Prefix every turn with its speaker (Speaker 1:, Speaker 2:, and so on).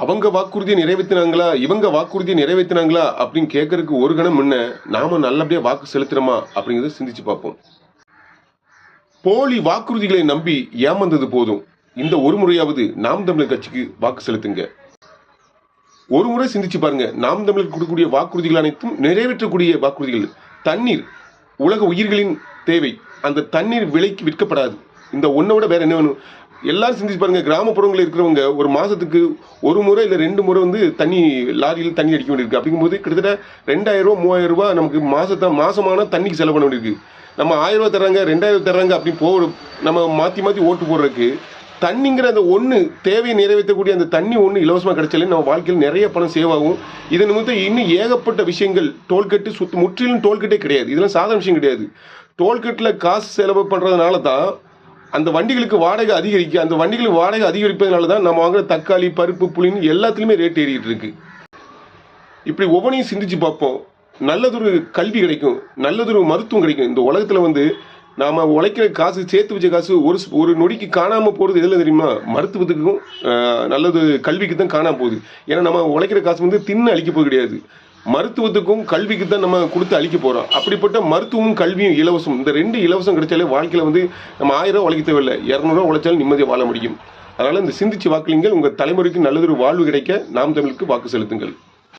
Speaker 1: அவங்க வாக்குறுதியை நிறைவேற்றினாங்களா, இவங்க வாக்குறுதியை நிறைவேற்றினாங்களா அப்படின்னு கேட்கறதுக்கு ஒரு கணம் முன்ன நாம நல்லபடியா வாக்கு செலுத்துறோமா அப்படிங்கிறத சிந்திச்சு பார்ப்போம். போலி வாக்குறுதிகளை நம்பி ஏமாந்தது போதும். இந்த ஒரு முறையாவது நாம் தமிழர் கட்சிக்கு வாக்கு செலுத்துங்க. ஒரு முறை சிந்திச்சு பாருங்க. நாம் தமிழர் கொடுக்கக்கூடிய வாக்குறுதிகள் அனைத்தும் நிறைவேற்றக்கூடிய வாக்குறுதிகள். தண்ணீர் உலக உயிர்களின் தேவை. அந்த தண்ணீர் விலைக்கு விற்கப்படாது. இந்த ஒன்றை விட வேற என்ன வேணும்? எல்லாரும் சிந்திச்சு பாருங்க. கிராமப்புறங்களில் இருக்கிறவங்க ஒரு மாசத்துக்கு ஒரு முறை இல்லை 2 முறை தண்ணி லாரியில் தண்ணி அடிக்க வேண்டியிருக்கு. அப்படிங்கும்போது கிட்டத்தட்ட 2000 ரூபா 3000 ரூபாய் நமக்கு மாசமான தண்ணிக்கு செலவு பண்ண வேண்டியிருக்கு. நம்ம 1000 ரூபா தர்றாங்க 2000 தர்றாங்க அப்படி நம்ம மாற்றி மாற்றி ஓட்டு போடுறதுக்கு தண்ணிங்கிற அந்த ஒன்று தேவையை நிறைவேற்றக்கூடிய அந்த தண்ணி ஒன்று இலவசமாக கிடைச்சாலே நம்ம வாழ்க்கையில் நிறைய பணம் சேவ் ஆகும். இதன் நிமித்தம் இன்னும் ஏகப்பட்ட விஷயங்கள் டோல்கட்டு முற்றிலும் டோல்கட்டே கிடையாது. இதெல்லாம் சாதாரண விஷயம் கிடையாது. டோல்கட்டில் காசு செலவு பண்ணுறதுனால தான் அந்த வண்டிகளுக்கு வாடகை அதிகரிக்க, அந்த வண்டிகளுக்கு வாடகை அதிகரிப்பதனால தான் நம்ம வாங்குற தக்காளி பருப்பு புளின்னு எல்லாத்துலேயுமே ரேட் ஏறிக்கிட்டு இருக்கு. இப்படி ஒவ்வொன்றையும் சிந்திச்சு பார்ப்போம். நல்லதொரு கல்வி கிடைக்கும், நல்லதொரு மருத்துவம் கிடைக்கும். இந்த உலகத்தில் நாம் உழைக்கிற காசு, சேர்த்து வச்ச காசு ஒரு நொடிக்கு காணாமல் போகிறது எதில் தெரியுமா? மருத்துவத்துக்கும் நல்லது கல்விக்கு தான் காணாமல் போகுது. ஏன்னா நம்ம உழைக்கிற காசு தின்னு அழிக்க போது கிடையாது. மருத்துவத்துக்கும் கல்விக்கு தான் நம்ம கொடுத்து அழிக்க போகிறோம். அப்படிப்பட்ட மருத்துவமும் கல்வியும் இலவசம். இந்த 2 இலவசம் கிடைச்சாலே வாழ்க்கையில் நம்ம 1000 ரூபா உழைக்க தேவையில்லை, 200 ரூபா உழைச்சாலும் நிம்மதியாக வாழ முடியும். அதனால் இந்த சிந்திச்சு வாக்களிங்கள். உங்கள் தலைமுறைக்கு நல்லதொரு வாழ்வு கிடைக்க நாம் தமிழுக்கு வாக்கு செலுத்துங்கள்.